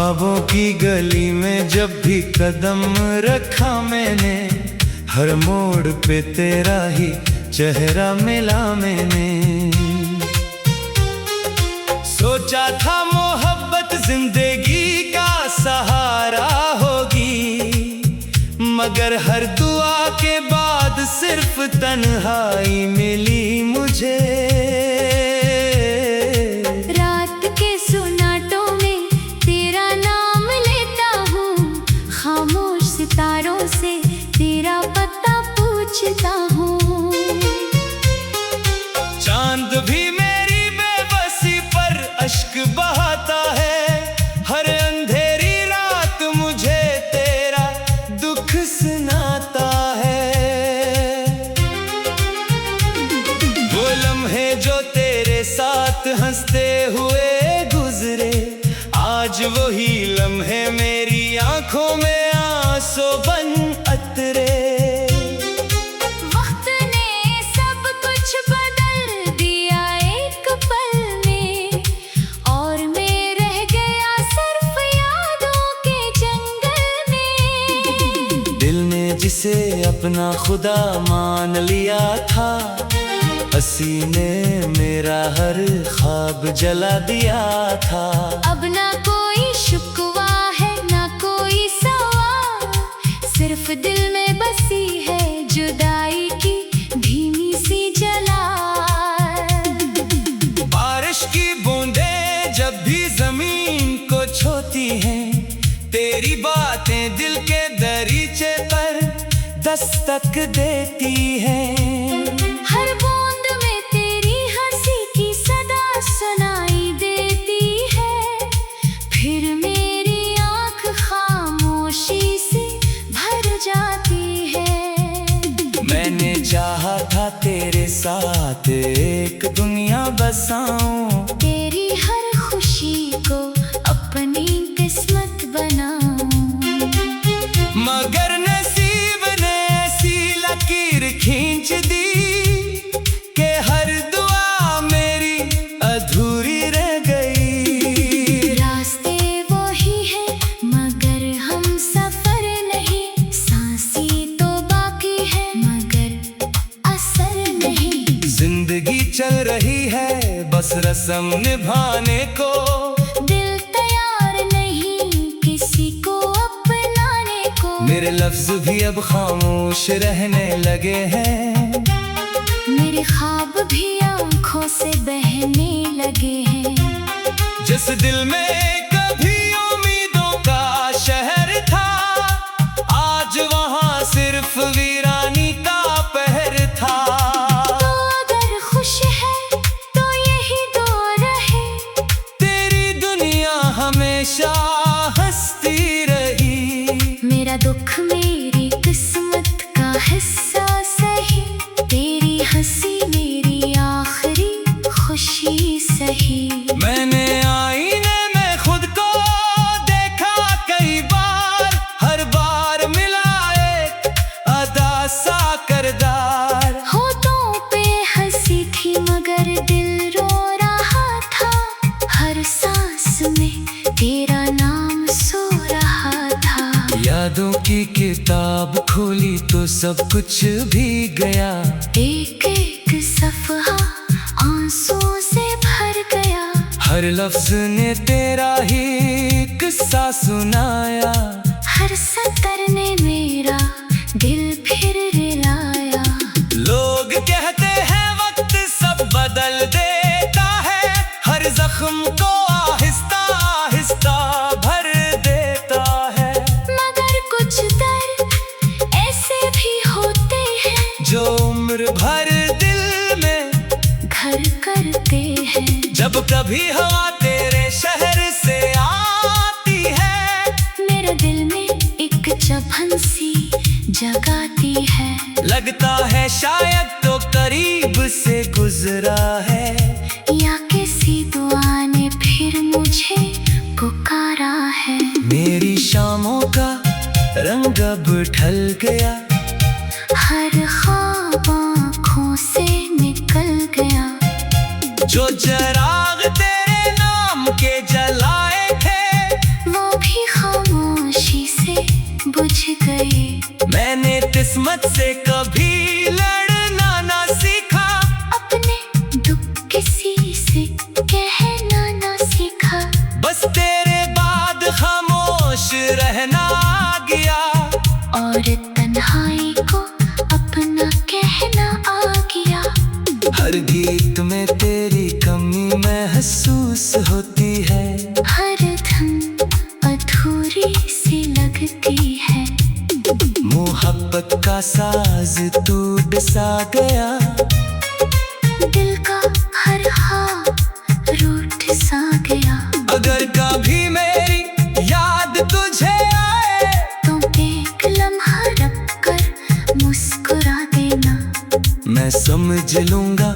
ख्वाबों की गली में जब भी कदम रखा मैंने, हर मोड़ पे तेरा ही चेहरा मिला मैंने। सोचा था मोहब्बत जिंदगी का सहारा होगी, मगर हर दुआ के बाद सिर्फ तन्हाई मिली मुझे। रात के सुनाटों में तेरा नाम लेता हूँ, खामोश सितारों से तेरा पता पूछता हूँ। चांद भी मेरी बेबसी पर अश्क बहाता है, हर अंधेरी रात मुझे तेरा दुख सुनाता है। वो लम्हे जो तेरे साथ हंसते हुए गुजरे, आज वही लम्हे मेरी आंखों में आंसू बन अतरे। वक्त ने सब कुछ बदल दिया एक पल में, और मैं रह गया सिर्फ यादों के जंगल में। दिल ने जिसे अपना खुदा मान लिया था, हंसी ने मेरा हर ख्वाब जला दिया था। अब ना कोई शुक्वा है ना कोई सवाल, सिर्फ दिल में बसी है जुदाई की धीमी सी जलाल। बारिश की बूंदें जब भी जमीन को छूती हैं, तेरी बातें दिल के दरीचे पर दस्तक देती हैं। हर बूंद में तेरी हंसी की सदा सुनाई देती है, फिर मेरी आंख खामोशी से भर जाती है। मैंने चाहा था तेरे साथ एक दुनिया बसाऊं, तेरी हर खुशी को अपनी किस्मत बनाऊं। मगर नसीब ने ऐसी लकीर खींच दी कि हर दुआ मेरी अधूरी रह गई। रास्ते वही है मगर हम सफर नहीं, सांसें तो बाकी है मगर असर नहीं। जिंदगी चल रही है बस रस्म निभाने को, दिल तैयार नहीं किसी को अपनाने को। मेरे लफ्ज भी अब खामोश रहने लगे हैं, मेरे ख्वाब भी आंखों से बहने लगे हैं। जिस दिल में कभी उम्मीदों का शहर था, आज वहाँ सिर्फ वीरानी का पहर था। तो अगर खुश है तो यही दुआ रहे, तेरी दुनिया हमेशा हंसती रही। मेरा दुख मेरी किस्मत का हिस्सा सही, तेरी हंसी मेरी आखिरी खुशी सही। मैंने आईने में खुद को देखा कई बार, हर बार मिला एक अदा सा करदार। होठों पे हंसी थी मगर दिल रो रहा था, हर सांस में तेरा नाम सो रहा था। यादों की किताब खोली तो सब कुछ भीग गया, एक एक सफ़हा आंसुओं से भर गया। हर लफ्ज ने तेरा ही किस्सा सुनाया, हर सतर ने मेरा दिल फिर रिलाया। लोग कहते हैं वक्त सब बदल देता है, हर जख्म को आहिस्ता आहिस्ता भर देता है। मगर कुछ दर्द ऐसे भी होते हैं जो उम्र भर दिल में घर करते हैं। जब कभी हवा तेरे शहर से आती है, मेरे दिल में एक चुभन सी जगाती है। लगता है शायद तो करीब से गुजरा है, या किसी दुआ ने फिर मुझे पुकारा है। मेरी शामों का रंग अब ढल गया, हर ख्वाब आँखों से निकल गया। जो चराग तेरे नाम के जलाए थे, वो किस्मत से कभी लड़ना ना सीखा, अपने दुख किसी से कहना ना सीखा। बस तेरे बाद खामोश रहना आ गया, और तन्हाई को अपना कहना आ गया। हर गीत में तेरी कमी महसूस होती है, हर धन अधूरी सी लगती है। मोहब्बत का साज टूट सा गया, दिल का हर हाथ रूठ सा गया। अगर कभी मेरी याद तुझे आए तो एक लम्हा रख कर मुस्कुरा देना। मैं समझ लूंगा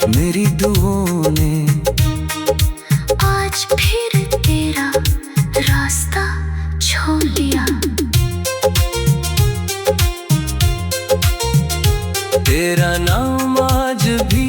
मेरी दुआओं ने आज फिर तेरा रास्ता छोड़ लिया। तेरा नाम आज भी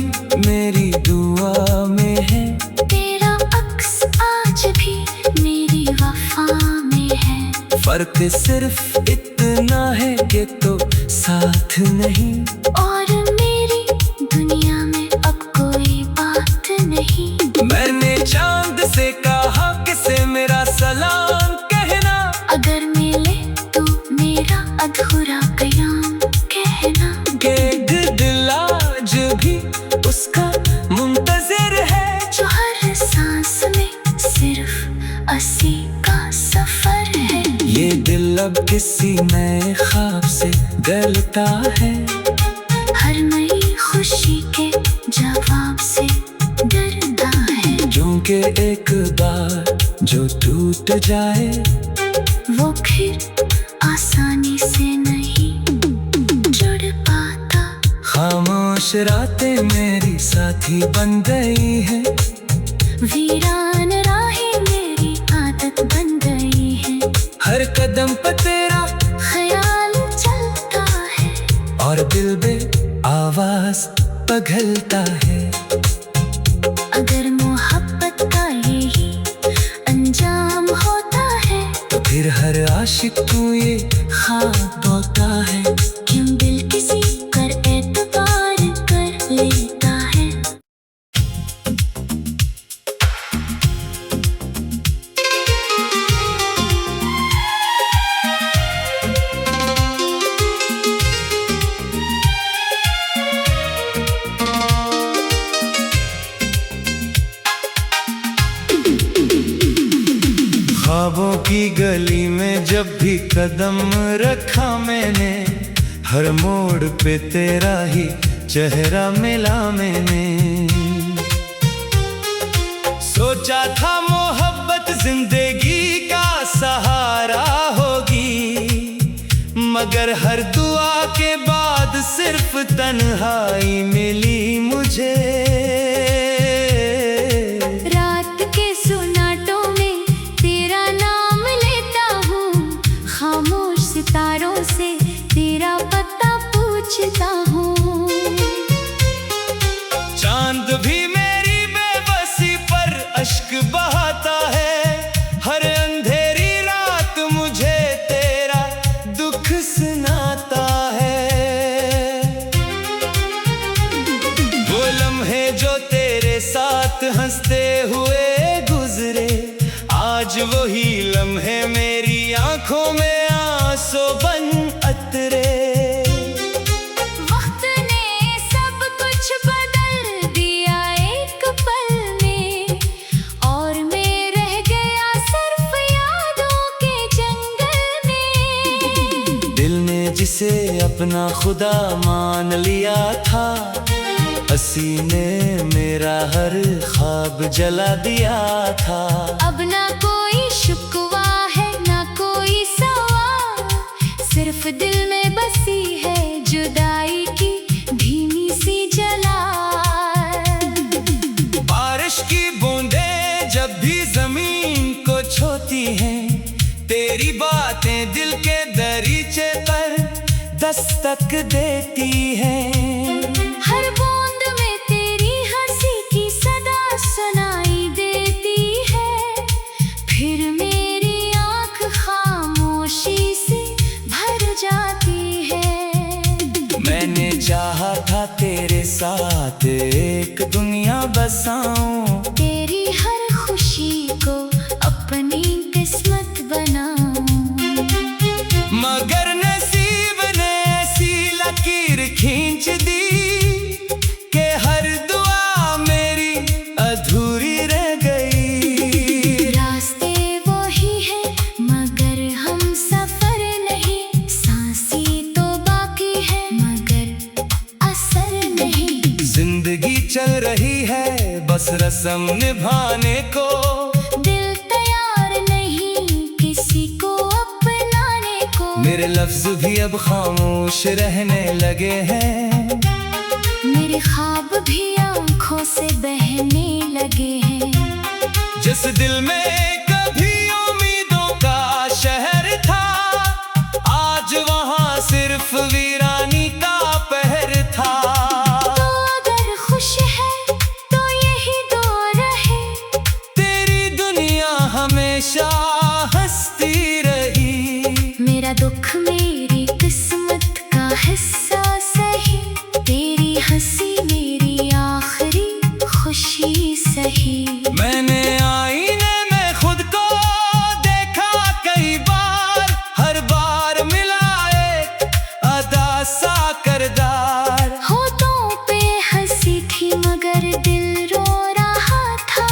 मेरी दुआ में है, तेरा अक्स आज भी मेरी वफा में है। फर्क सिर्फ इतना है कि तो साथ नहीं, और मेरी दुनिया में अब कोई बात नहीं। मैंने चांद से कहा किसे मेरा सलाम कहना, अगर मिले तो मेरा अधूरा कयाम कहना। कि दिल आज भी उसका मुंतजिर है, जो हर सांस में सिर्फ असी का सफर है। ये दिल अब किसी नए ख्वाब से गलता है, हर नई खुशी के जवाब से डरता है। क्योंकि एक बार जो टूट जाए वो फिर आसानी से नहीं जुड़ पाता। खामोश रातें मेरी साथी बन गई है, वीरान राहें मेरी आदत बन गई है। हर कदम पर तेरा ख्याल चलता है, और दिल में आवाज पघलता है। अगर मोहब्बत का यही अंजाम होता है, तो फिर हर आशिक तू ये ख्वाब होता है। क्यों दिल किसी कर एतबार कर लेता है। ख्वाबों की गली में जब भी कदम रखा मैंने, हर मोड़ पे तेरा ही चेहरा मिला मैंने। सोचा था मोहब्बत जिंदगी का सहारा होगी, मगर हर दुआ के बाद सिर्फ तन्हाई मिली मुझे। रात के सुनाटों में तेरा नाम लेता हूँ, खामोश सितारों से तेरा पता पूछता हूँ। चांद भी मेरी बेबसी पर अश्क बहाता है, हर अंधेरी रात मुझे तेरा दुख सुनाता है। वो लम्हे जो तेरे साथ हंसते हुए गुजरे, आज वही लम्हे मेरी आंखों में आंसू बन अतरे। वक्त ने सब कुछ बदल दिया एक पल में, और मैं रह गया सिर्फ यादों के जंगल में। दिल ने जिसे अपना खुदा मान लिया था, हंसी ने मेरा हर ख्वाब जला दिया था। अब ना कोई शुक्वा है ना कोई सवाल, सिर्फ दिल में बसी है जुदाई की धीमी सी जलाल। बारिश की बूंदें जब भी जमीन को छूती हैं, तेरी बातें दिल के दरीचे पर दस्तक देती हैं। हर बूंद में तेरी हंसी की सदा सुनाई देती है, फिर मेरी आंख खामोशी से भर जाती है। साथ एक दुनिया बसाऊं। तेरी हर खुशी को अपनी किस्मत बनाऊं। मगर नसीब ने ऐसी लकीर खींच दी कि हर दुआ मेरी अधूरी रह गई। रास्ते वही है मगर हम सफर नहीं, सांसें तो बाकी है मगर असर नहीं। जिंदगी चल रही है बस रस्म निभाने को, दिल तैयार नहीं किसी को अपनाने को। मेरे लफ्ज भी अब खामोश रहने लगे हैं, मेरे ख्वाब भी आंखों से बहने लगे हैं। जिस दिल में कभी उम्मीदों का शहर था, आज वहाँ सिर्फ वीरानी का पहर था। तो अगर खुश है तो यही दुआ रहे, तेरी दुनिया हमेशा हंसती रही। मेरा दुख मेरी किस्मत का हिस्सा सही, तेरी हंसी मेरी आखिरी खुशी सही। मैंने आईने में खुद को देखा कई बार, हर बार मिला एक अदा सा करदार। होठों पे हंसी थी मगर दिल रो रहा था,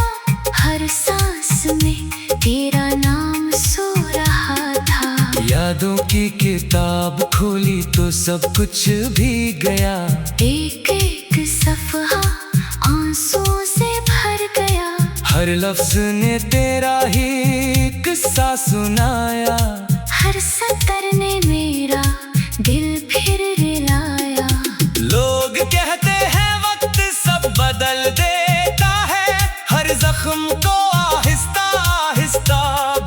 हर सांस में तेरा नाम सो रहा था। यादों की किताब खोली तो सब कुछ भी गया, एक एक सफ़हा आंसुओं से भर गया। हर लफ्ज ने तेरा ही किस्सा सुनाया, हर सतर ने मेरा दिल फिर रिलाया। लोग कहते हैं वक्त सब बदल देता है, हर जख्म को आहिस्ता आहिस्ता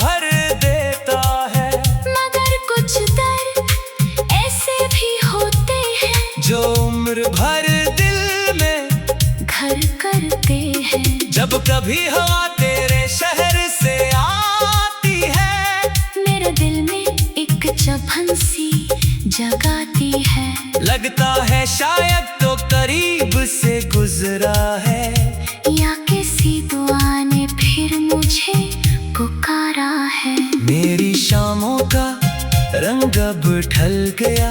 भर देता है। मगर कुछ दर्द ऐसे भी होते हैं जो उम्र भर दिल में घर करते हैं। जब कभी हवा तेरे शहर से आती है, मेरे दिल में एक चुभन सी जगाती है। लगता है शायद तो करीब से गुजरा है, या किसी दुआ ने फिर मुझे पुकारा है। मेरी शामों का रंग अब ढल गया,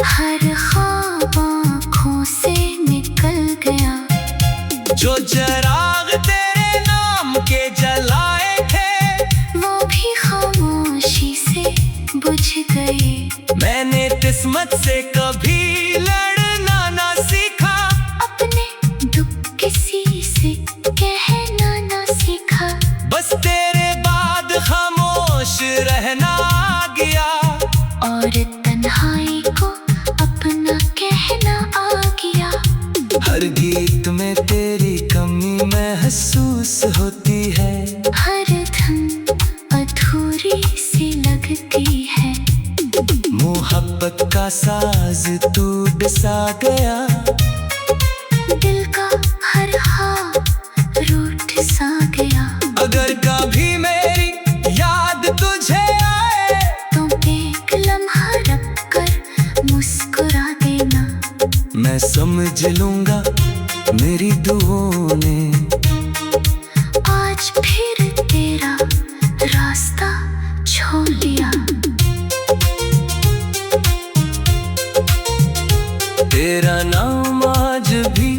हर ख्वाब आँखों से निकल गया। जो चिराग तेरे नाम के जलाए थे, वो भी खामोशी से बुझ गए। मैंने किस्मत से कभी लड़ना ना सीखा, अपने दुख किसी से कहना ना सीखा। बस तेरे बाद खामोश रहना आ गया, और तन्हाई को अपना कहना आ गया। हर गीत में तेरी कमी महसूस होती है, हर धन अधूरी सी लगती है। मोहब्बत का साज टूट सा गया, दिल का हर हाल रूठ सा गया। अगर कभी मेरी याद तुझे आए, तो एक लम्हा रख कर मुस्कुरा देना। मैं समझ लूंगा मेरी दुआओं ने आज फिर तेरा रास्ता छोड़ लिया। तेरा नाम आज भी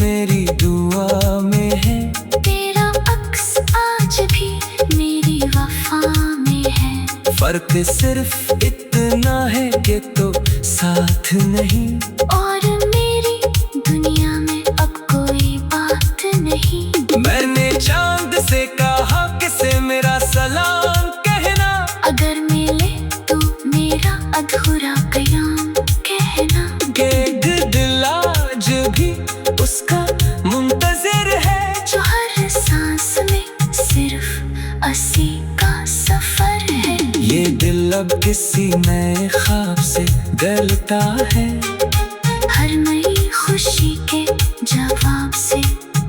मेरी दुआ में है, तेरा अक्स आज भी मेरी वफा में है। फर्क सिर्फ इतना है कि तो साथ नहीं, और मेरी दुनिया में अब कोई बात नहीं। मैंने चांद से कहा किसे मेरा सलाम कहना, अगर मिले तो मेरा अधूरा कयाम कहना। कि दिल आज भी उसका मुंतजिर है, जो हर सांस में सिर्फ असी का सफर है। ये दिल अब किसी नए ख्वाब से डरता है, हर नई खुशी के जवाब से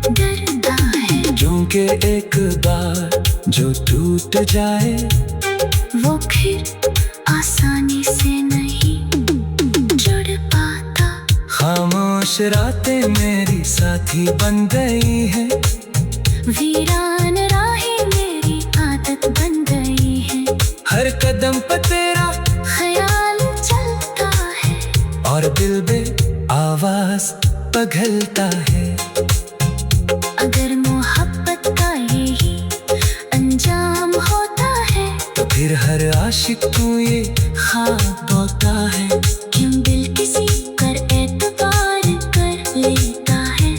डरता है। क्योंकि एक बार जो टूट जाए, वो फिर आसानी से नहीं जुड़ पाता। खामोश खामोश रातें मेरी साथी बन गई है, वीरान राहें मेरी आदत बन गई है। हर कदम पर तेरा ख्याल चलता है और दिल में आवाज पघलता है। अगर मोहब्बत का यही अंजाम होता है, तो फिर हर आशिक को ये ख्वाब होता है। क्यों दिल किसी पर एतबार कर लेता है।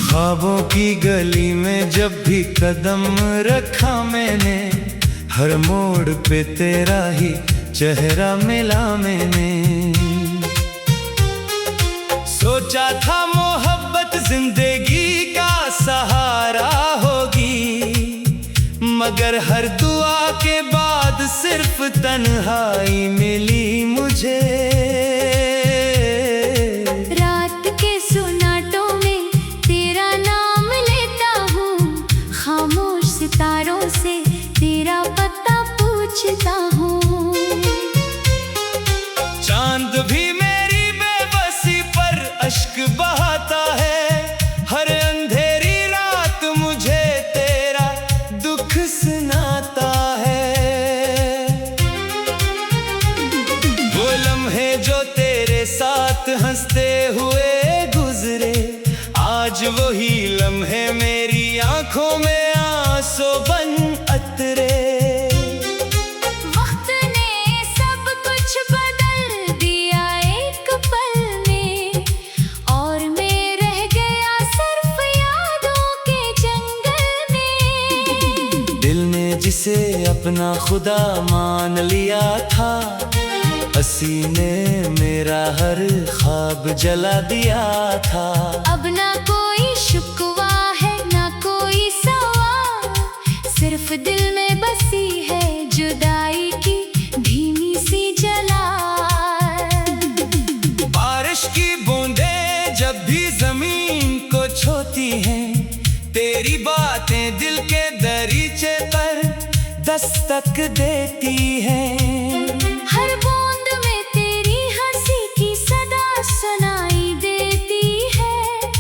ख्वाबों की गली में जब भी कदम रखा मैंने, हर मोड़ पे तेरा ही चेहरा मिला मैंने। सोचा था मोहब्बत जिंदगी का सहारा होगी, मगर हर दुआ के बाद सिर्फ तन्हाई मिली मुझे। रात के सुनाटों में तेरा नाम लेता हूँ, खामोश सितारों से तेरा पता पूछता हूँ। चांद भी मेरी बेबसी पर अश्क बहाता है, हर अंधेरी रात मुझे तेरा दुख सुनाता है। वो लम्हे जो तेरे साथ हंसते हुए गुजरे, आज वही लम्हे मेरी आंखों में आंसू बन अतरे। वक्त ने सब कुछ बदल दिया एक पल में, और मैं रह गया सिर्फ यादों के जंगल में। दिल ने जिसे अपना खुदा मान लिया था, हंसी ने मेरा हर ख्वाब जला दिया था। अब ना कोई शुक्वा है ना कोई सवाल, सिर्फ दिल में बसी है जुदाई की धीमी सी जलाल। बारिश की बूंदें जब भी जमीन को छूती हैं, तेरी बातें दिल के दरीचे पर दस्तक देती हैं। हर बूंद में तेरी हंसी की सदा सुनाई देती है,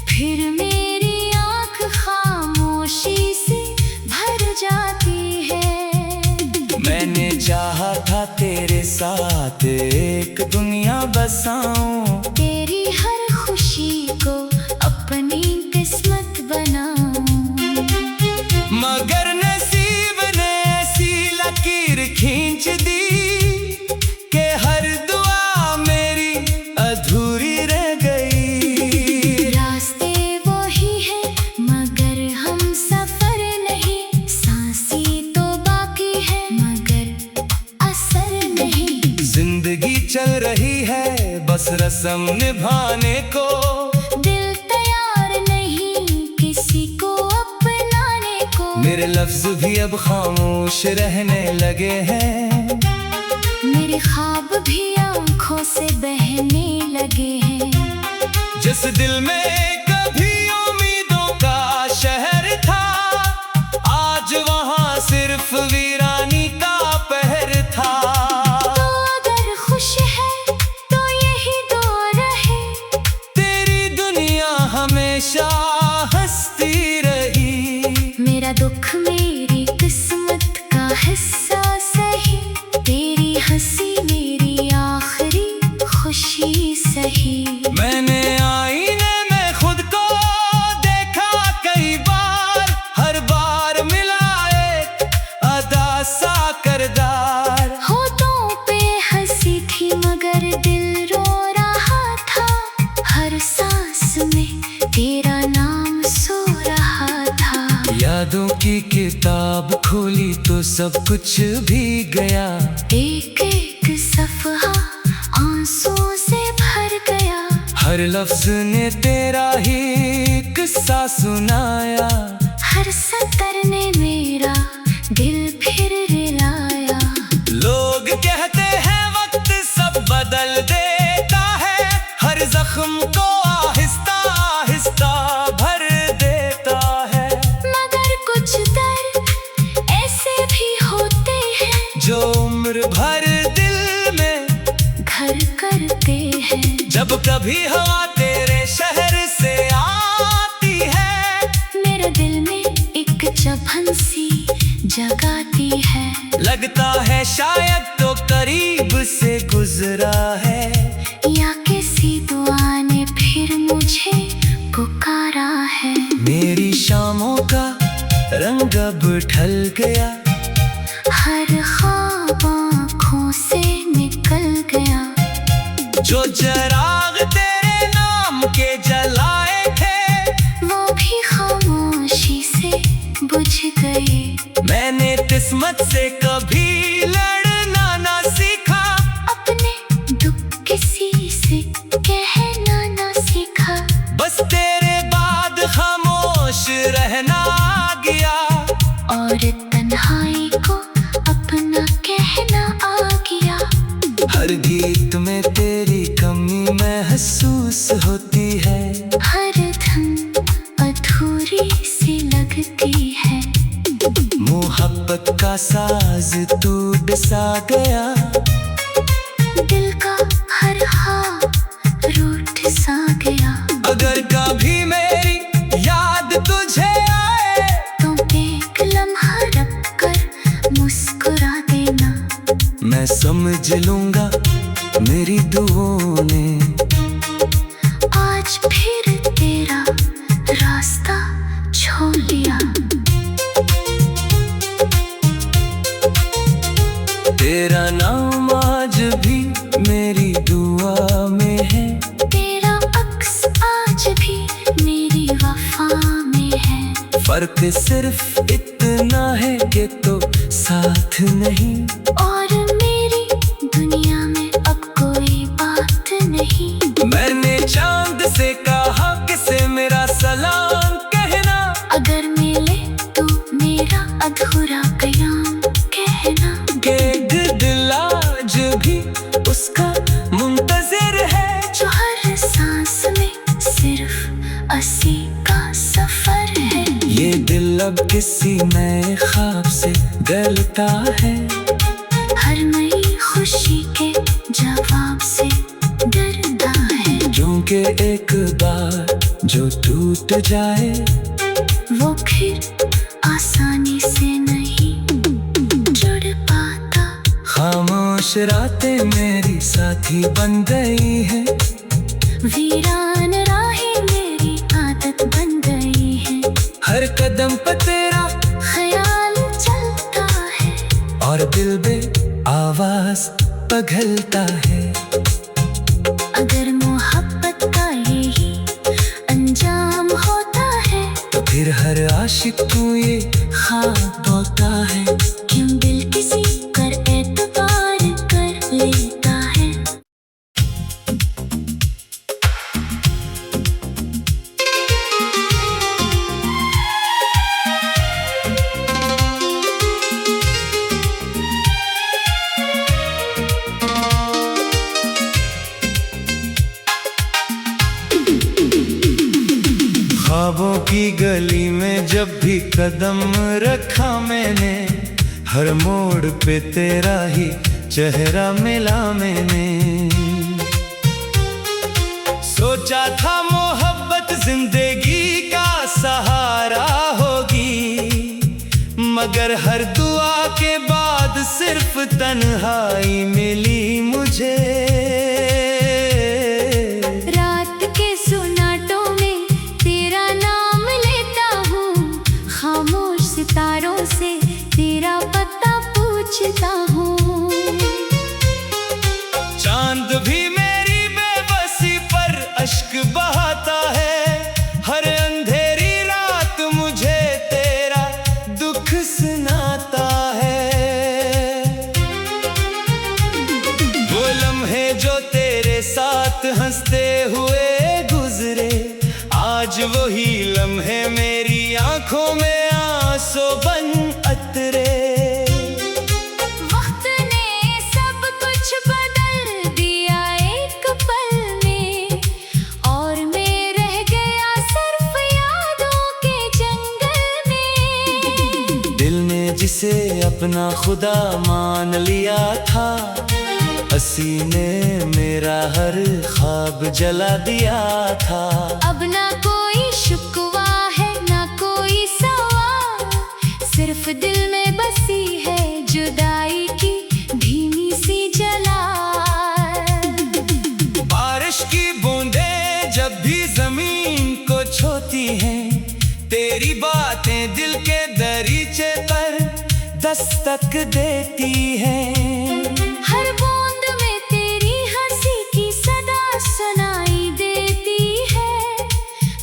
फिर मेरी आंख खामोशी से भर जाती है। मैंने चाहा था तेरे साथ एक दुनिया बसाऊं, तेरी हर खुशी को अपनी किस्मत बनाऊं। मगर नसीब ने ऐसी लकीर खींच दी कि हर दुआ मेरी अधूरी रह गई। रास्ते वही है मगर हम सफर नहीं, सांसें तो बाकी है मगर असर नहीं। जिंदगी चल रही है बस रस्म निभाने को, दिल तैयार नहीं किसी को अपनाने को। मेरे लफ्ज भी अब खामोश रहने लगे हैं, मेरे ख्वाब भी आंखों से बहने लगे हैं। जिस दिल में कभी उम्मीदों का शहर था, आज वहाँ सिर्फ वीरानी का पहर था। तो अगर खुश है तो यही दो रहे, तेरी दुनिया हमेशा हंसती रही। मेरा दुख मेरी किस्मत का हिस्सा सही, तेरी हंसी मेरी आखिरी खुशी सही। मैंने आईने में खुद को देखा कई बार, हर बार मिला एक अदा सा करदार। होठों पे हंसी थी मगर दिल रो रहा था, हर सांस में तेरा नाम सो रहा था। यादों की किताब खोली तो सब कुछ भी गया, एक एक सफ़हा आंसुओं से भर गया। हर लफ्ज ने तेरा ही किस्सा सुनाया, हर सतर ने मेरा दिल फिर रिलाया। लोग कहते जब कभी हवा तेरे शहर से आती है, मेरे दिल में एक चुभन सी जगाती है। लगता है शायद तो करीब से गुजरा है, या किसी दुआ ने फिर मुझे पुकारा है। मेरी शामों का रंग अब ढल गया, हर ख्वाब आँखों से निकल गया। जो चिराग तेरे नाम के जलाए थे, वो भी खामोशी से बुझ गए। मैंने किस्मत से कभी लड़ना ना सीखा, अपने दुख किसी से कहना ना सीखा। बस तेरे बाद खामोश रहना आ गया, और तन्हाई को अपना कहना आ गया। हर गीत में तेरी कमी महसूस होती है, हर धन अधूरी सी लगती है। मोहब्बत का साज टूट सा गया, दिल का हर हाथ रूठ सा गया। अगर कभी मेरी याद तुझे आए, तो एक लम्हा रख कर मुस्कुरा देना। मैं समझ लूंगा मेरी दुआओं ने आज फिर तेरा रास्ता छोड़ लिया। तेरा नाम आज भी मेरी दुआ में है, तेरा अक्स आज भी मेरी वफा में है। फर्क सिर्फ इतना है कि तो साथ नहीं, और मेरी दुनिया में अब कोई बात नहीं। मैंने चांद से कहा किसे मेरा सलाम कहना, अगर मिले तो मेरा अधूरा कयाम कहना। कि दिल आज भी उसका मुंतजिर है, जो हर सांस में सिर्फ असी का सफर है। ये दिल अब किसी नए ख्वाब से डरता है, हर नई खुशी के जवाब से डरता है। क्योंकि एक बार जो टूट जाए, वो फिर आसानी से नहीं जुड़ पाता। खामोश रातें मेरी साथी बन गई है, वीरान राहें मेरी आदत बन गई है। हर कदम पर तेरा ख्याल चलता है, और दिल में आवाज पघलता है। अगर मोहब्बत का यही अंजाम होता है, तो फिर हर आशिक को ये ख्वाब होता है, क्यों दिल किसी पर एतबार कर लेता है। ख्वाबों की गली में जब भी कदम रखा मैंने, हर मोड़ पे तेरा ही चेहरा मिला मैंने। सोचा था मोहब्बत जिंदगी का सहारा होगी, मगर हर दुआ के बाद सिर्फ तन्हाई मिली मुझे। रात के सुनाटों में तेरा नाम लेता हूँ, खामोश सितारों से तेरा पता पूछता हूँ। चांद भी मेरी बेबसी पर अश्क बहाता है, हर अंधेरी रात मुझे तेरा दुख सुनाता है। वो लम्हे जो तेरे साथ हंसते हुए गुजरे, आज वही लम्हे मेरी आंखों में आंसू बन अतरे। वक्त ने सब कुछ बदल दिया एक पल में, और मैं रह गया सिर्फ यादों के जंगल में। दिल ने जिसे अपना खुदा मान लिया था, हंसी ने मेरा हर ख्वाब जला दिया था। अब ना कोई शुक्वा है ना कोई सवाल, सिर्फ दिल में बसी है जुदाई की धीमी सी जलाल। बारिश की बूंदें जब भी जमीन को छूती हैं, तेरी बातें दिल के दरीचे पर दस्तक देती हैं। हर बूंद में तेरी हंसी की सदा सुनाई देती है,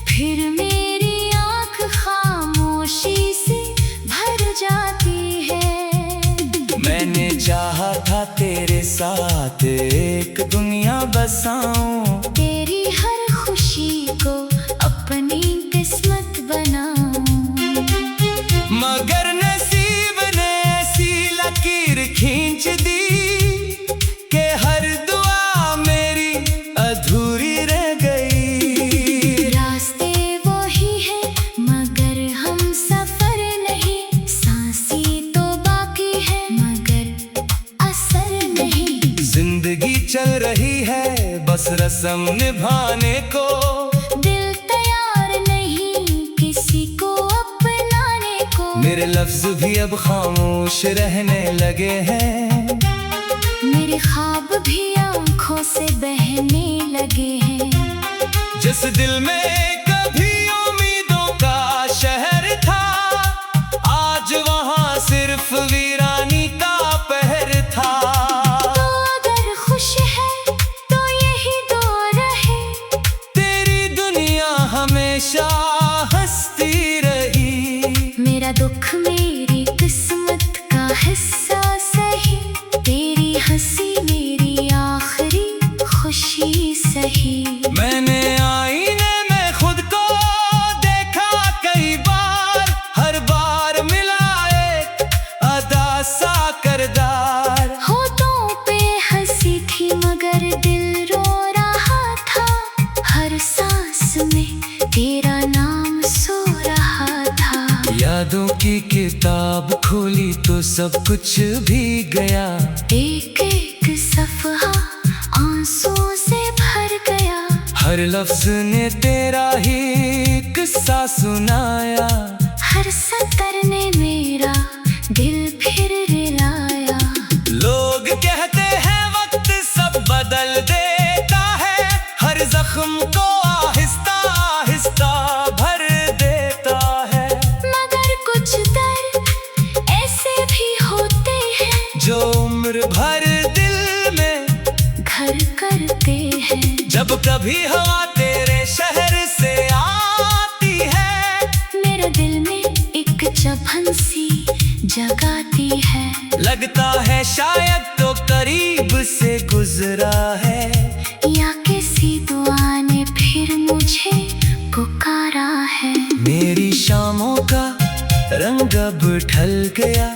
फिर मेरी आंख खामोशी से भर जाती है। मैंने चाहा था तेरे साथ एक दुनिया बसाऊं, तेरी हर खुशी को अपनी किस्मत बनाऊं, मगर नसीब ने ऐसी लकीर खींच दी कि हर दुआ मेरी अधूरी रह गई। रास्ते वही है मगर हम सफर नहीं, सांसें तो बाकी है मगर असर नहीं। जिंदगी चल रही है बस रस्म निभाने को, दिल तैयार नहीं किसी को अपनाने को। मेरे लफ्ज भी अब खामोश रहने लगे हैं, मेरे ख्वाब भी आंखों से बहने लगे हैं। जिस दिल में कभी उम्मीदों का शहर था, आज वहाँ सिर्फ वीरानी का पहर था। तो अगर खुश है तो यही दो रहे, तेरी दुनिया हमेशा हंसती रही। मेरा दुख मेरी किस्मत का हिस्सा सही, तेरी हंसी मेरी आखिरी खुशी सही। मैंने आईने में खुद को देखा कई बार, हर बार मिला एक अदा सा करदार। होठों पे हंसी थी मगर दिल रो रहा था, हर सांस में तेरा नाम सो रहा था। यादों की किताब खोली तो सब कुछ भी गया, एक एक सफ़हा आंसुओं से भर गया। हर लफ्ज ने तेरा ही किस्सा सुनाया, हर सतर ने मेरा दिल फिर रिलाया। लोग कहते हैं वक्त सब बदल देता है, हर जख्म को आहिस्ता आहिस्ता भर देता है। मगर कुछ दर्द ऐसे भी होते हैं जो उम्र भर दिल में घर करते हैं। जब कभी हवा तेरे शहर से आती है, मेरे दिल में एक चुभन सी जगाती है। लगता है शायद तो करीब से गुजरा है, या किसी दुआ ने फिर मुझे पुकारा है। मेरी शामों का रंग अब ढल गया,